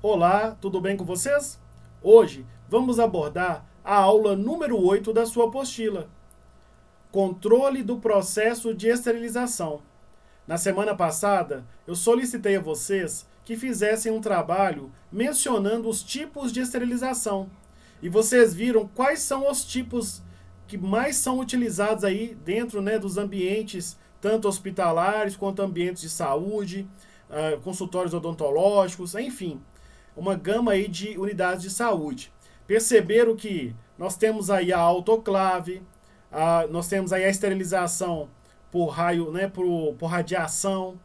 Olá, tudo bem com vocês? Hoje vamos abordar a aula número 8 da sua apostila, Controle do processo de esterilização. Na semana passada, eu solicitei a vocês que fizessem um trabalho mencionando os tipos de esterilização. E vocês viram quais são os tipos que mais são utilizados aí dentro, né, dos ambientes, tanto hospitalares quanto ambientes de saúde, consultórios odontológicos, enfim, uma gama aí de unidades de saúde. Perceberam que nós temos aí a autoclave, nós temos aí a esterilização por raio, né, por radiação,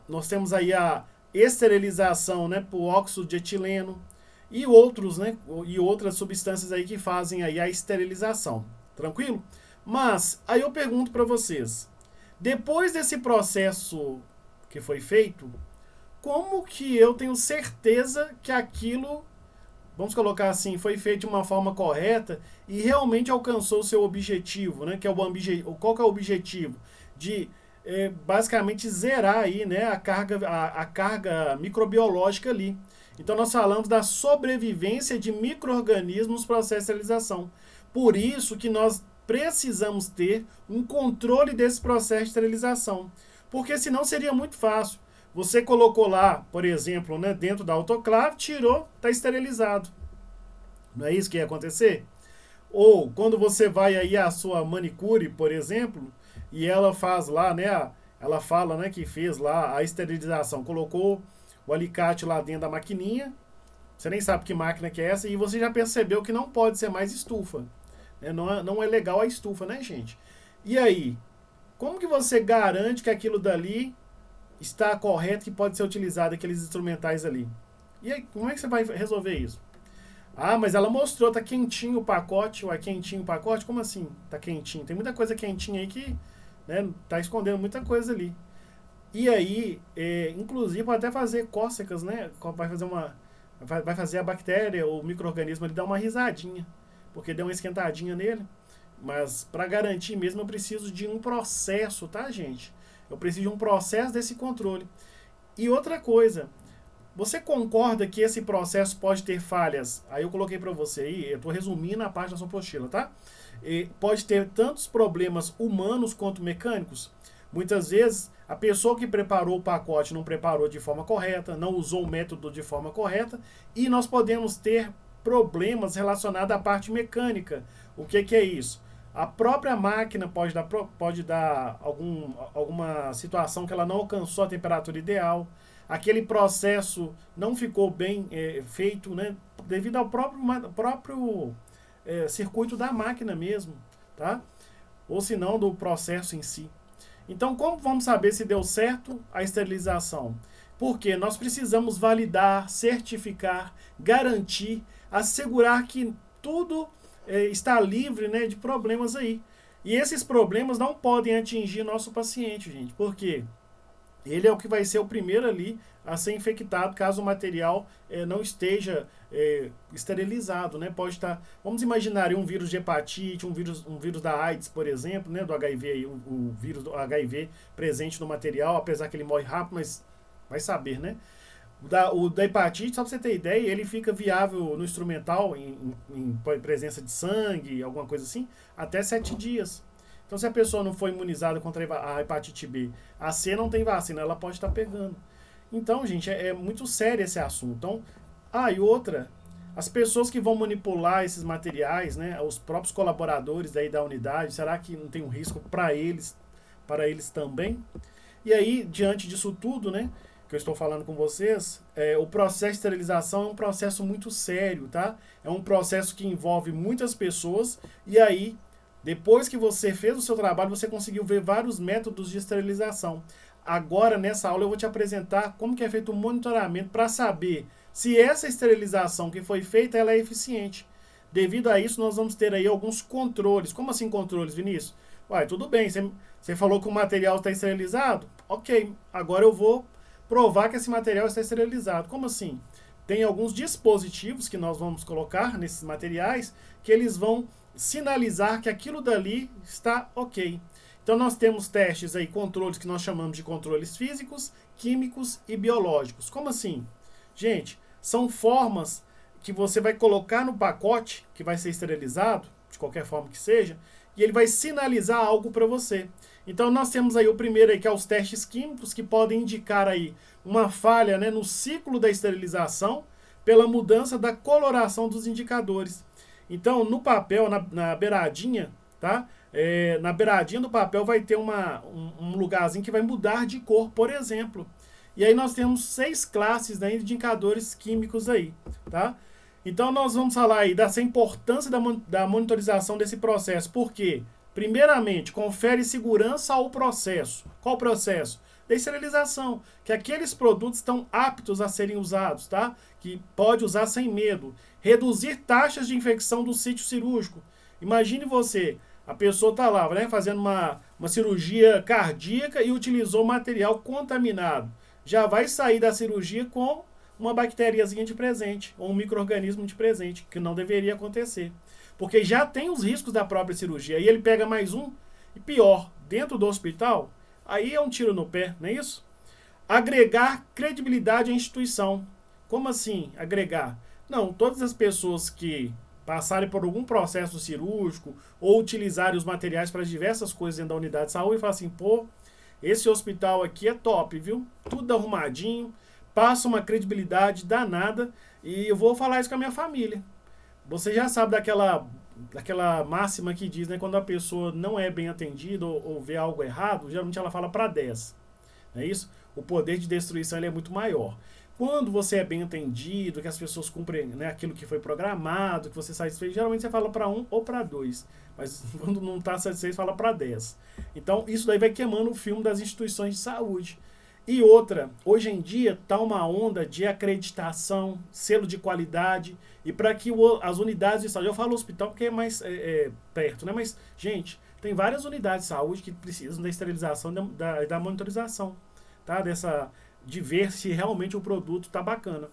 nós temos aí a esterilização, né, por óxido de etileno e outros, né, e outras substâncias aí que fazem aí a esterilização. Tranquilo? Mas aí eu pergunto para vocês, depois desse processo que foi feito, como que eu tenho certeza que aquilo, vamos colocar assim, foi feito de uma forma correta e realmente alcançou o seu objetivo, né? Que é qual que é o objetivo? De basicamente zerar aí, né, a carga microbiológica ali. Então nós falamos da sobrevivência de micro-organismos no processo de esterilização. Por isso que nós precisamos ter um controle desse processo de esterilização. Porque senão seria muito fácil. Você colocou lá, por exemplo, né, dentro da autoclave, tirou, está esterilizado. Não é isso que ia acontecer? Ou quando você vai aí à sua manicure, por exemplo, e ela faz lá, né, ela fala, né, que fez lá a esterilização, colocou o alicate lá dentro da maquininha, você nem sabe que máquina que é essa, e você já percebeu que não pode ser mais estufa. Né? Não é legal a estufa, né, gente? E aí, como que você garante que aquilo dali está correto, que pode ser utilizado aqueles instrumentais ali? E aí, como é que você vai resolver isso? Ah, mas ela mostrou, tá quentinho o pacote. Ué, quentinho o pacote? Como assim tá quentinho? Tem muita coisa quentinha aí que, né, tá escondendo muita coisa ali. E aí, inclusive, pode até fazer cócegas, né? Vai fazer a bactéria, o micro-organismo, ele dá uma risadinha, porque deu uma esquentadinha nele. Mas para garantir mesmo, eu preciso de um processo, tá, gente? Eu preciso de um processo desse controle. E outra coisa, você concorda que esse processo pode ter falhas? Aí eu coloquei para você aí, eu estou resumindo a parte da sua apostila, tá? Pode ter tantos problemas humanos quanto mecânicos. Muitas vezes a pessoa que preparou o pacote não preparou de forma correta, não usou o método de forma correta, e nós podemos ter problemas relacionados à parte mecânica. O que é isso? A própria máquina pode dar alguma situação que ela não alcançou a temperatura ideal, aquele processo não ficou bem feito, né, devido ao próprio circuito da máquina mesmo, tá? Ou se não do processo em si. Então, como vamos saber se deu certo a esterilização? Porque nós precisamos validar, certificar, garantir, assegurar que tudo está livre, né, de problemas aí. E esses problemas não podem atingir nosso paciente, gente. Por quê? Ele é o que vai ser o primeiro ali a ser infectado caso o material não esteja esterilizado, né? Pode estar, vamos imaginar um vírus de hepatite, um vírus da AIDS, por exemplo, né? Do HIV, o vírus do HIV presente no material, apesar que ele morre rápido, mas vai saber, né? O da hepatite, só para você ter ideia, ele fica viável no instrumental, em presença de sangue, alguma coisa assim, até 7 dias. Então, se a pessoa não foi imunizada contra a hepatite B, a C não tem vacina, ela pode estar pegando. Então, gente, é muito sério esse assunto. Então, e outra, as pessoas que vão manipular esses materiais, né, os próprios colaboradores aí da unidade, será que não tem um risco para eles também? E aí, diante disso tudo, né, que eu estou falando com vocês, o processo de esterilização é um processo muito sério, tá? É um processo que envolve muitas pessoas e aí depois que você fez o seu trabalho, você conseguiu ver vários métodos de esterilização. Agora, nessa aula, eu vou te apresentar como que é feito o monitoramento para saber se essa esterilização que foi feita ela é eficiente. Devido a isso, nós vamos ter aí alguns controles. Como assim controles, Vinícius? Uai, tudo bem, você falou que o material está esterilizado? Ok, agora eu vou provar que esse material está esterilizado. Como assim? Tem alguns dispositivos que nós vamos colocar nesses materiais que eles vão sinalizar que aquilo dali está ok. Então nós temos testes aí, controles que nós chamamos de controles físicos, químicos e biológicos. Como assim? Gente, são formas que você vai colocar no pacote, que vai ser esterilizado, de qualquer forma que seja, e ele vai sinalizar algo para você. Então nós temos aí o primeiro aí, que é os testes químicos, que podem indicar aí uma falha, né, no ciclo da esterilização pela mudança da coloração dos indicadores. Então no papel, na beiradinha, tá? Na beiradinha do papel vai ter um lugarzinho que vai mudar de cor, por exemplo. E aí nós temos 6 classes, né, de indicadores químicos aí, tá? Então nós vamos falar aí dessa importância da monitorização desse processo. Por quê? Primeiramente, confere segurança ao processo. Qual o processo? Da esterilização, que aqueles produtos estão aptos a serem usados, tá? Que pode usar sem medo. Reduzir taxas de infecção do sítio cirúrgico. Imagine você, a pessoa está lá, né, fazendo uma cirurgia cardíaca e utilizou material contaminado. Já vai sair da cirurgia com uma bactériazinha de presente, ou um micro-organismo de presente, que não deveria acontecer. Porque já tem os riscos da própria cirurgia. E ele pega mais um, e pior, dentro do hospital, aí é um tiro no pé, não é isso? Agregar credibilidade à instituição. Como assim agregar? Não, todas as pessoas que passarem por algum processo cirúrgico ou utilizarem os materiais para diversas coisas dentro da unidade de saúde e falar assim, pô, esse hospital aqui é top, viu? Tudo arrumadinho, passa uma credibilidade danada e eu vou falar isso com a minha família. Você já sabe daquela máxima que diz, né, quando a pessoa não é bem atendida ou vê algo errado, geralmente ela fala para 10. Não é isso? O poder de destruição ele é muito maior. Quando você é bem atendido, que as pessoas cumprem, né, aquilo que foi programado, que você satisfeito, geralmente você fala para 1 ou para 2. Mas quando não está satisfeito, fala para 10. Então isso daí vai queimando o filme das instituições de saúde. E outra, hoje em dia está uma onda de acreditação, selo de qualidade, e para que as unidades de saúde, eu falo hospital porque é mais perto, né? Mas, gente, tem várias unidades de saúde que precisam da esterilização e da monitorização, tá? De ver se realmente o produto está bacana.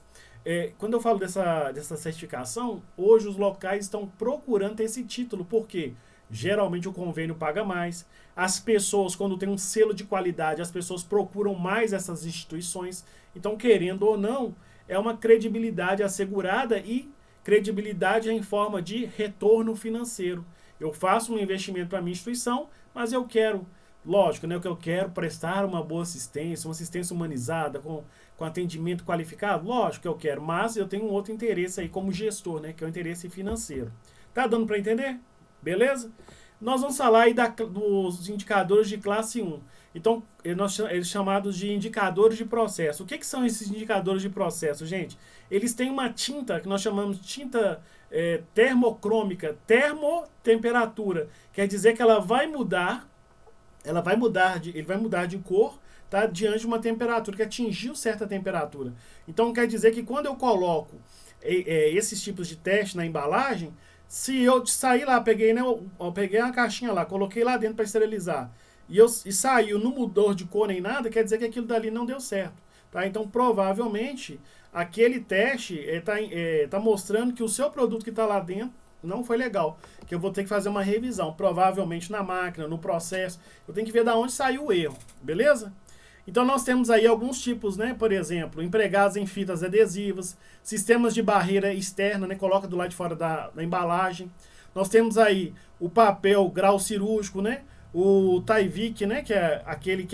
Quando eu falo dessa certificação, hoje os locais estão procurando esse título, por quê? Geralmente o convênio paga mais. As pessoas, quando tem um selo de qualidade, as pessoas procuram mais essas instituições. Então, querendo ou não, é uma credibilidade assegurada e credibilidade em forma de retorno financeiro. Eu faço um investimento para a minha instituição, mas eu quero, lógico, né, que eu quero prestar uma boa assistência, uma assistência humanizada, com atendimento qualificado, lógico que eu quero, mas eu tenho um outro interesse aí como gestor, né, que é o interesse financeiro. Tá dando para entender? Beleza? Nós vamos falar aí dos indicadores de classe 1. Então, eles chamados de indicadores de processo. O que são esses indicadores de processo, gente? Eles têm uma tinta que nós chamamos de tinta termocrômica, termotemperatura. Quer dizer que ela vai mudar, ele vai mudar de cor, tá, diante de uma temperatura, que atingiu certa temperatura. Então, quer dizer que quando eu coloco esses tipos de teste na embalagem, se eu sair lá, peguei uma caixinha lá, coloquei lá dentro para esterilizar, e saiu, não mudou de cor nem nada, quer dizer que aquilo dali não deu certo. Tá? Então, provavelmente, aquele teste está mostrando que o seu produto que está lá dentro não foi legal. Que eu vou ter que fazer uma revisão, provavelmente na máquina, no processo. Eu tenho que ver de onde saiu o erro, beleza? Então nós temos aí alguns tipos, né? Por exemplo, empregados em fitas adesivas, sistemas de barreira externa, né? Coloca do lado de fora da embalagem. Nós temos aí o papel grau cirúrgico, né? O Tyvek, né? Que é aquele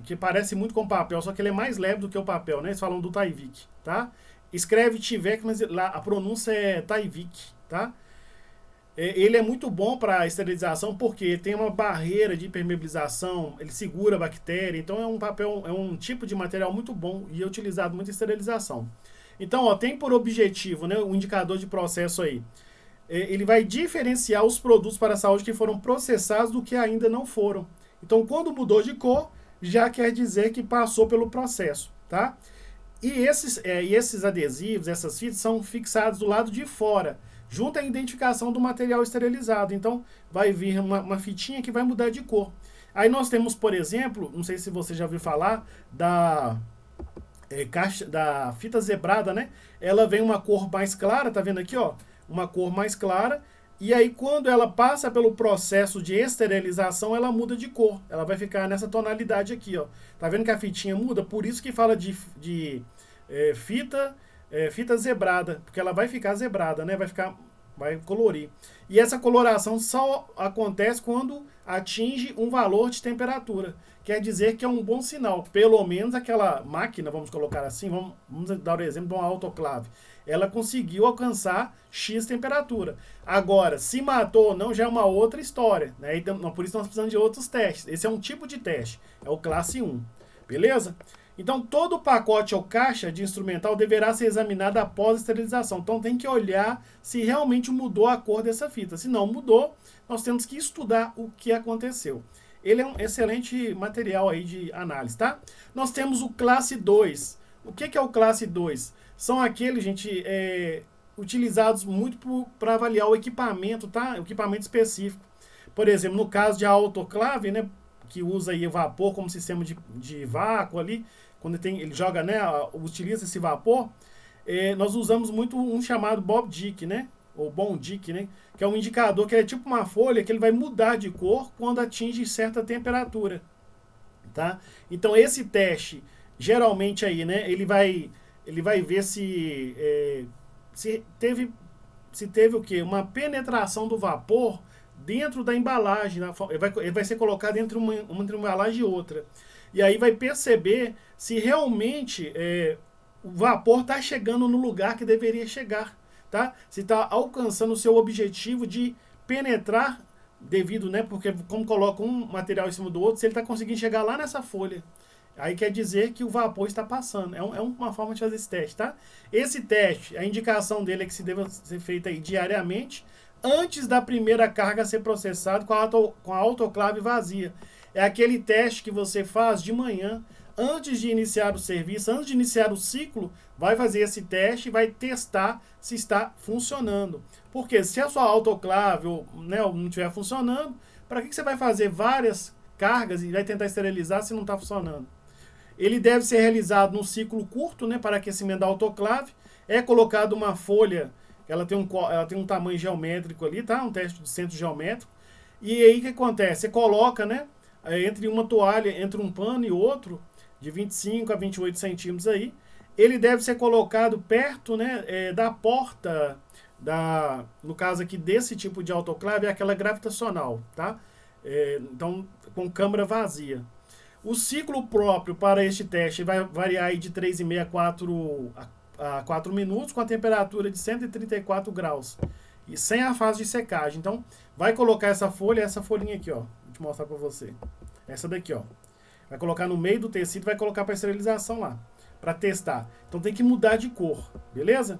que parece muito com papel, só que ele é mais leve do que o papel, né? Eles falam do Tyvek, tá? Escreve Tyvek, mas lá a pronúncia é Tyvek, tá? Ele é muito bom para esterilização porque tem uma barreira de impermeabilização, ele segura a bactéria, então é um tipo de material muito bom e é utilizado muito em esterilização. Então, ó, tem por objetivo, né, o indicador de processo aí. Ele vai diferenciar os produtos para a saúde que foram processados do que ainda não foram. Então, quando mudou de cor, já quer dizer que passou pelo processo, tá? E esses adesivos, essas fitas, são fixados do lado de fora, junto à identificação do material esterilizado. Então, vai vir uma fitinha que vai mudar de cor. Aí nós temos, por exemplo, não sei se você já ouviu falar, da fita zebrada, né? Ela vem uma cor mais clara, tá vendo aqui, ó? Uma cor mais clara. E aí, quando ela passa pelo processo de esterilização, ela muda de cor. Ela vai ficar nessa tonalidade aqui, ó. Tá vendo que a fitinha muda? Por isso que fala de fita fita zebrada, porque ela vai ficar zebrada, né? Vai colorir. E essa coloração só acontece quando atinge um valor de temperatura. Quer dizer que é um bom sinal. Pelo menos aquela máquina, vamos colocar assim, vamos dar o exemplo de uma autoclave. Ela conseguiu alcançar X temperatura. Agora, se matou ou não, já é uma outra história, né? Então, por isso nós precisamos de outros testes. Esse é um tipo de teste, é o classe 1. Beleza? Então, todo o pacote ou caixa de instrumental deverá ser examinado após a esterilização. Então, tem que olhar se realmente mudou a cor dessa fita. Se não mudou, nós temos que estudar o que aconteceu. Ele é um excelente material aí de análise, tá? Nós temos o classe 2. O que é o classe 2? São aqueles, gente, utilizados muito para avaliar o equipamento, tá? O equipamento específico. Por exemplo, no caso de autoclave, né? Que usa aí vapor como sistema de vácuo ali, quando ele joga, né, utiliza esse vapor, nós usamos muito um chamado Bob Dick, né, ou Bom Dick, né, que é um indicador que é tipo uma folha que ele vai mudar de cor quando atinge certa temperatura, tá? Então esse teste, geralmente aí, né, ele vai ver se teve o quê? Uma penetração do vapor dentro da embalagem. Ele vai ser colocado entre uma embalagem e outra. E aí vai perceber se realmente o vapor está chegando no lugar que deveria chegar. Tá? Se está alcançando o seu objetivo de penetrar devido, né? Porque como coloca um material em cima do outro, se ele está conseguindo chegar lá nessa folha, aí quer dizer que o vapor está passando. É uma forma de fazer esse teste, tá? Esse teste, a indicação dele é que se deva ser feita aí diariamente, antes da primeira carga ser processada com a autoclave vazia. É aquele teste que você faz de manhã, antes de iniciar o serviço, antes de iniciar o ciclo, vai fazer esse teste e vai testar se está funcionando. Porque se a sua autoclave não estiver funcionando, para que você vai fazer várias cargas e vai tentar esterilizar se não está funcionando? Ele deve ser realizado num ciclo curto, né, para aquecimento da autoclave. É colocado uma folha, ela tem um tamanho geométrico ali, tá? Um teste de centro geométrico. E aí o que acontece? Você coloca, né, entre uma toalha, entre um pano e outro, de 25 a 28 centímetros aí. Ele deve ser colocado perto, né, da porta, no caso aqui desse tipo de autoclave, é aquela gravitacional, tá? Então, com câmara vazia. O ciclo próprio para este teste vai variar aí de 3,5 a 4 minutos, com a temperatura de 134 graus. E sem a fase de secagem. Então, vai colocar essa folhinha aqui, ó. Vou te mostrar para você. Essa daqui, ó. Vai colocar no meio do tecido e vai colocar para esterilização lá, para testar. Então tem que mudar de cor, beleza?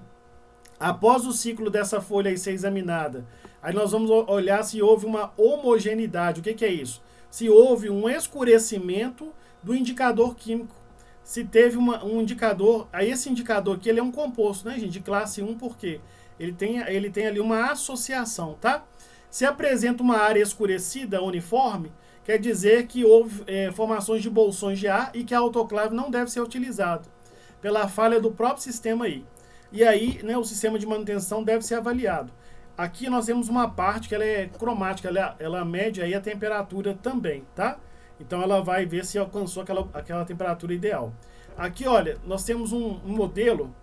Após o ciclo dessa folha aí ser examinada, aí nós vamos olhar se houve uma homogeneidade. O que é isso? Se houve um escurecimento do indicador químico. Se teve um indicador, aí esse indicador aqui ele é um composto, né, gente, de classe 1, porque ele tem ali uma associação, tá? Se apresenta uma área escurecida, uniforme, quer dizer que houve formações de bolsões de ar e que a autoclave não deve ser utilizada pela falha do próprio sistema aí. E aí, né, o sistema de manutenção deve ser avaliado. Aqui nós temos uma parte que ela é cromática, ela mede aí a temperatura também, tá? Então ela vai ver se alcançou aquela temperatura ideal. Aqui, olha, nós temos um modelo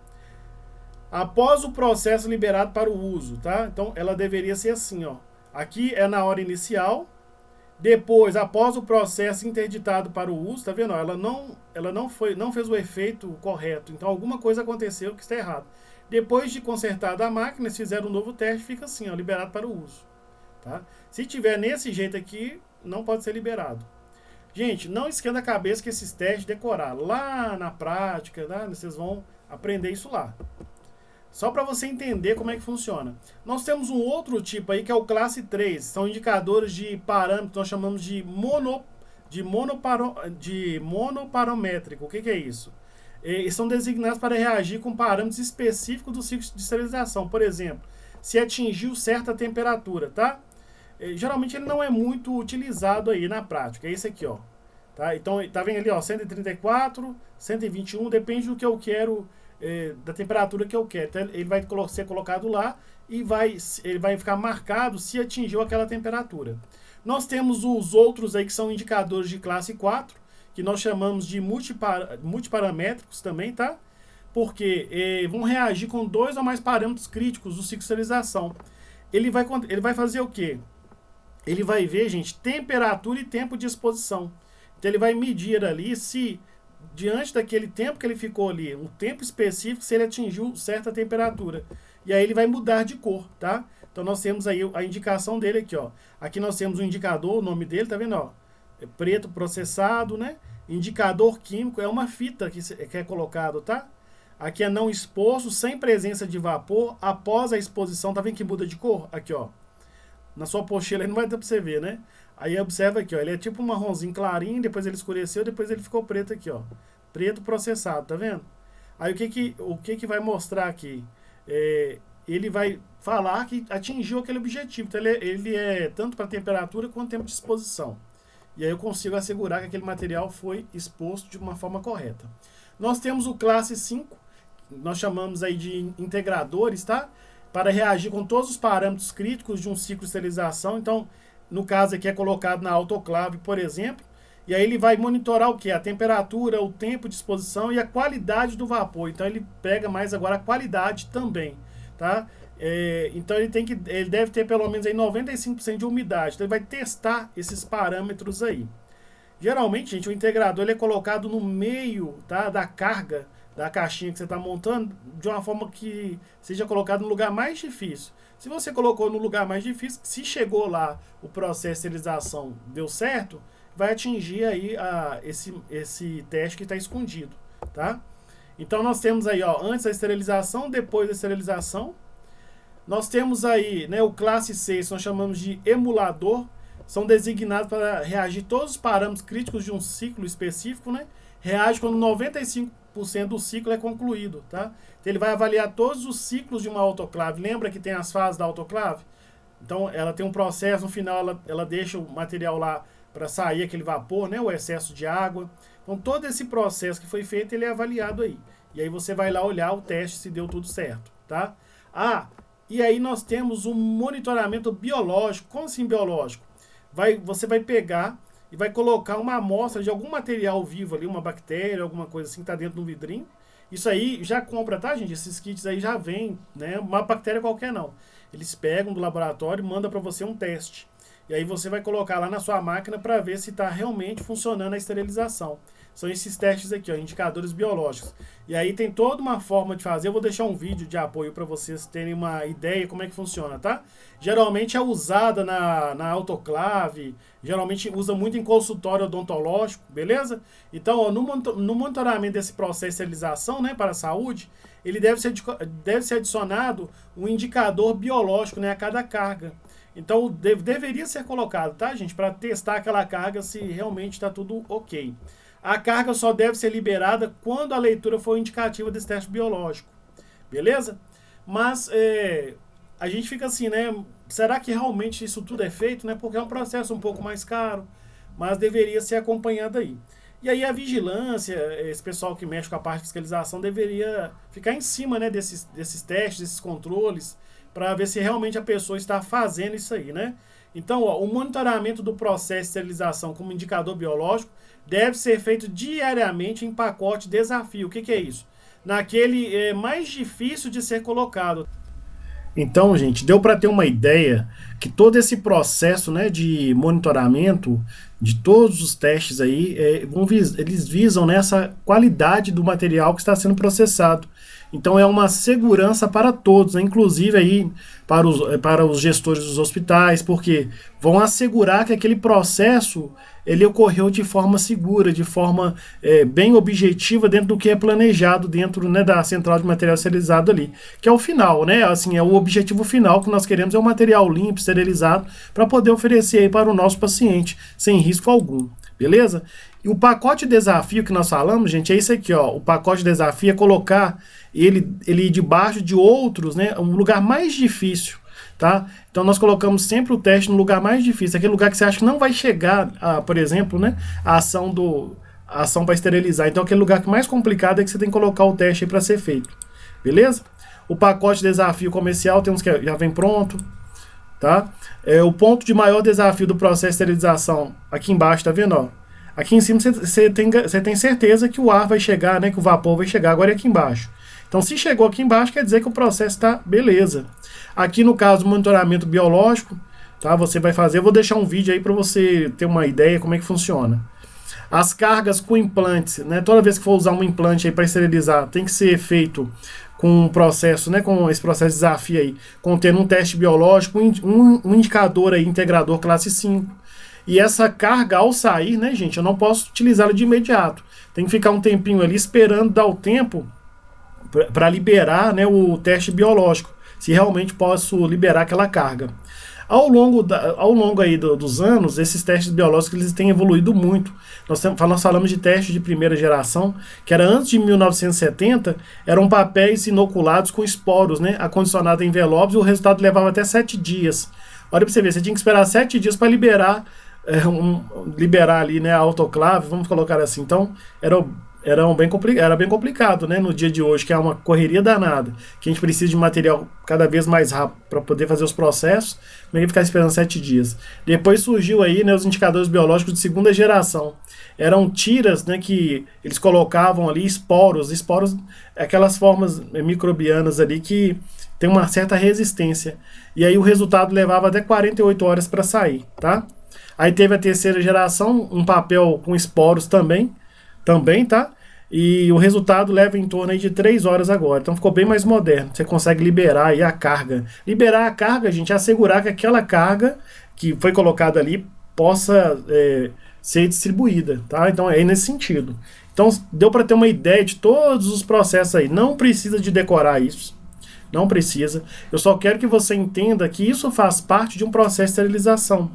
após o processo liberado para o uso, tá? Então ela deveria ser assim, ó. Aqui é na hora inicial, depois, após o processo interditado para o uso, tá vendo? Ela não fez o efeito correto. Então alguma coisa aconteceu que está errado. Depois de consertada a máquina, eles fizeram um novo teste, fica assim, ó, liberado para o uso. Tá? Se tiver nesse jeito aqui, não pode ser liberado. Gente, não esquenta a cabeça que esses testes decorar. Lá na prática, né, vocês vão aprender isso lá. Só para você entender como é que funciona. Nós temos um outro tipo aí que é o classe 3. São indicadores de parâmetros, nós chamamos de monoparométrico. O que é isso? Eles são designados para reagir com parâmetros específicos do ciclo de esterilização. Por exemplo, se atingiu certa temperatura, tá? Geralmente ele não é muito utilizado aí na prática. É esse aqui, ó. Tá? Então, tá vendo ali, ó, 134, 121, depende do que eu quero, da temperatura que eu quero. Então, ele vai ser colocado lá e ele vai ficar marcado se atingiu aquela temperatura. Nós temos os outros aí que são indicadores de classe 4, que nós chamamos de multiparamétricos também, tá? porque vão reagir com 2 ou mais parâmetros críticos do ciclo de esterilização. Ele vai fazer o quê? Ele vai ver, gente, temperatura e tempo de exposição. Então ele vai medir ali se, diante daquele tempo que ele ficou ali, um tempo específico, se ele atingiu certa temperatura. E aí ele vai mudar de cor, tá? Então nós temos aí a indicação dele aqui, ó. Aqui nós temos o indicador, o nome dele, tá vendo, ó? É preto processado, né? Indicador químico, é uma fita que é colocado, tá? Aqui é não exposto, sem presença de vapor, após a exposição, tá vendo que muda de cor? Aqui, ó. Na sua apostila aí não vai dar pra você ver, né? Aí observa aqui, ó. Ele é tipo um marronzinho clarinho, depois ele escureceu, depois ele ficou preto aqui, ó. Preto processado, tá vendo? Aí o que vai mostrar aqui? Ele vai falar que atingiu aquele objetivo. Então ele é tanto para temperatura quanto tempo de exposição. E aí eu consigo assegurar que aquele material foi exposto de uma forma correta. Nós temos o classe 5, nós chamamos aí de integradores, tá? Para reagir com todos os parâmetros críticos de um ciclo de esterilização. Então, no caso aqui é colocado na autoclave, por exemplo, e aí ele vai monitorar o que? A temperatura, o tempo de exposição e a qualidade do vapor. Então ele pega mais agora a qualidade também, tá? Então ele deve ter pelo menos aí 95% de umidade. Então ele vai testar esses parâmetros aí. Geralmente, gente, o integrador ele é colocado no meio, tá, da carga da caixinha que você está montando, de uma forma que seja colocado no lugar mais difícil. Se você colocou no lugar mais difícil, se chegou lá o processo de esterilização deu certo, vai atingir aí esse teste que está escondido, tá? Então nós temos aí, ó, antes da esterilização, depois da esterilização. Nós temos aí, né, o classe 6, nós chamamos de emulador, são designados para reagir todos os parâmetros críticos de um ciclo específico, né? Reage quando 95% do ciclo é concluído, tá? Então ele vai avaliar todos os ciclos de uma autoclave. Lembra que tem as fases da autoclave? Então ela tem um processo, no final ela deixa o material lá para sair aquele vapor, né, o excesso de água. Então todo esse processo que foi feito, ele é avaliado aí. E aí você vai lá olhar o teste se deu tudo certo, tá? E aí nós temos um monitoramento biológico. Como assim biológico? Você vai pegar e vai colocar uma amostra de algum material vivo ali, uma bactéria, alguma coisa assim que está dentro de um vidrinho. Isso aí já compra, tá, gente? Esses kits aí já vem, né? Uma bactéria qualquer não. Eles pegam do laboratório e mandam para você um teste. E aí você vai colocar lá na sua máquina para ver se está realmente funcionando a esterilização. São esses testes aqui, ó, indicadores biológicos. E aí tem toda uma forma de fazer. Eu vou deixar um vídeo de apoio para vocês terem uma ideia como é que funciona, tá? Geralmente é usada na autoclave, geralmente usa muito em consultório odontológico, beleza? Então, ó, no monitoramento desse processo de esterilização, né, para a saúde, ele deve ser adicionado um indicador biológico, né, a cada carga. Então, deveria ser colocado, tá, gente? Para testar aquela carga se realmente está tudo ok. A carga só deve ser liberada quando a leitura for indicativa desse teste biológico. Beleza? Mas a gente fica assim, né? Será que realmente isso tudo é feito, né? Porque é um processo um pouco mais caro, mas deveria ser acompanhado aí. E aí a vigilância, esse pessoal que mexe com a parte de fiscalização, deveria ficar em cima, né, desses testes, desses controles, para ver se realmente a pessoa está fazendo isso aí, né? Então, ó, o monitoramento do processo de esterilização como indicador biológico deve ser feito diariamente em pacote desafio. O que é isso? Naquele mais difícil de ser colocado. Então, gente, deu para ter uma ideia que todo esse processo, né, de monitoramento de todos os testes aí, eles visam nessa qualidade do material que está sendo processado. Então é uma segurança para todos, né? Inclusive aí para os gestores dos hospitais, porque vão assegurar que aquele processo ele ocorreu de forma segura, de forma bem objetiva dentro do que é planejado dentro, né, da central de material esterilizado ali, que é o final, né? Assim, é o objetivo final que nós queremos, é um material limpo, esterilizado, para poder oferecer aí para o nosso paciente sem risco algum, beleza? E o pacote de desafio que nós falamos, gente, é isso aqui, ó. O pacote de desafio é colocar ele debaixo de outros, né? Um lugar mais difícil, tá? Então nós colocamos sempre o teste no lugar mais difícil, aquele lugar que você acha que não vai chegar, por exemplo, né? A ação para esterilizar. Então aquele lugar que mais complicado é que você tem que colocar o teste aí para ser feito, beleza? O pacote de desafio comercial tem uns que já vem pronto, tá? O ponto de maior desafio do processo de esterilização, aqui embaixo, tá vendo, ó? Aqui em cima você tem certeza que o ar vai chegar, né? Que o vapor vai chegar. Agora é aqui embaixo. Então, se chegou aqui embaixo, quer dizer que o processo está beleza. Aqui no caso do monitoramento biológico, tá? Você vai fazer, eu vou deixar um vídeo aí para você ter uma ideia como é que funciona. As cargas com implantes, né? Toda vez que for usar um implante aí para esterilizar, tem que ser feito com um processo, né? Com esse processo de desafio aí, contendo um teste biológico, um indicador aí, integrador classe 5. E essa carga, ao sair, né, gente, eu não posso utilizá-la de imediato. Tem que ficar um tempinho ali esperando dar o tempo para liberar, né, o teste biológico, se realmente posso liberar aquela carga. Ao longo aí dos anos, esses testes biológicos eles têm evoluído muito. Nós falamos de testes de primeira geração, que era antes de 1970, eram papéis inoculados com esporos, né, acondicionados em envelopes, e o resultado levava até 7 dias. Olha para você ver, você tinha que esperar 7 dias para liberar ali, né, a autoclave, vamos colocar assim. Então, era bem complicado, né, no dia de hoje, que é uma correria danada, que a gente precisa de material cada vez mais rápido para poder fazer os processos, não ia ficar esperando 7 dias. Depois surgiu aí, né, os indicadores biológicos de segunda geração. Eram tiras, né, que eles colocavam ali esporos, aquelas formas microbianas ali que tem uma certa resistência. E aí o resultado levava até 48 horas para sair, tá? Aí teve a terceira geração, um papel com esporos também, tá? E o resultado leva em torno aí de 3 horas agora. Então ficou bem mais moderno. Você consegue liberar aí a carga. Liberar a carga, gente, é assegurar que aquela carga que foi colocada ali possa ser distribuída, tá? Então é nesse sentido. Então deu para ter uma ideia de todos os processos aí. Não precisa de decorar isso. Não precisa. Eu só quero que você entenda que isso faz parte de um processo de esterilização.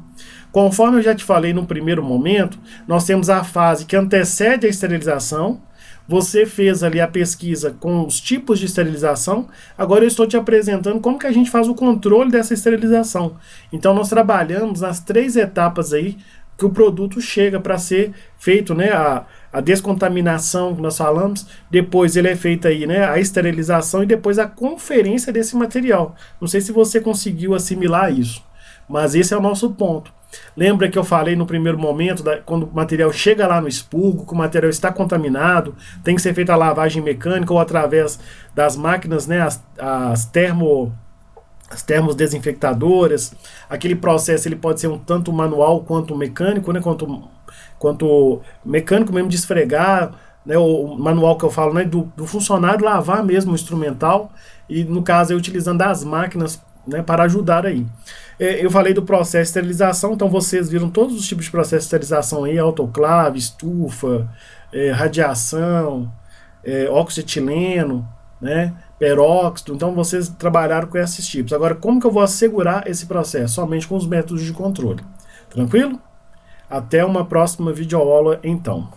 Conforme eu já te falei no primeiro momento, nós temos a fase que antecede a esterilização. Você fez ali a pesquisa com os tipos de esterilização. Agora eu estou te apresentando como que a gente faz o controle dessa esterilização. Então nós trabalhamos nas 3 etapas aí que o produto chega para ser feito, né, a descontaminação que nós falamos, depois ele é feito aí, né, a esterilização e depois a conferência desse material. Não sei se você conseguiu assimilar isso, mas esse é o nosso ponto. Lembra que eu falei no primeiro momento, quando o material chega lá no expurgo, que o material está contaminado, tem que ser feita a lavagem mecânica ou através das máquinas, né, as termodesinfectadoras. Aquele processo ele pode ser um tanto manual quanto mecânico, né, quanto mecânico mesmo de esfregar, né, o manual que eu falo, né, do funcionário lavar mesmo o instrumental, e no caso é utilizando as máquinas, né, para ajudar aí. Eu falei do processo de esterilização, então vocês viram todos os tipos de processo de esterilização aí, autoclave, estufa, radiação, oxetileno, né, peróxido. Então vocês trabalharam com esses tipos. Agora, como que eu vou assegurar esse processo? Somente com os métodos de controle. Tranquilo? Até uma próxima videoaula, então.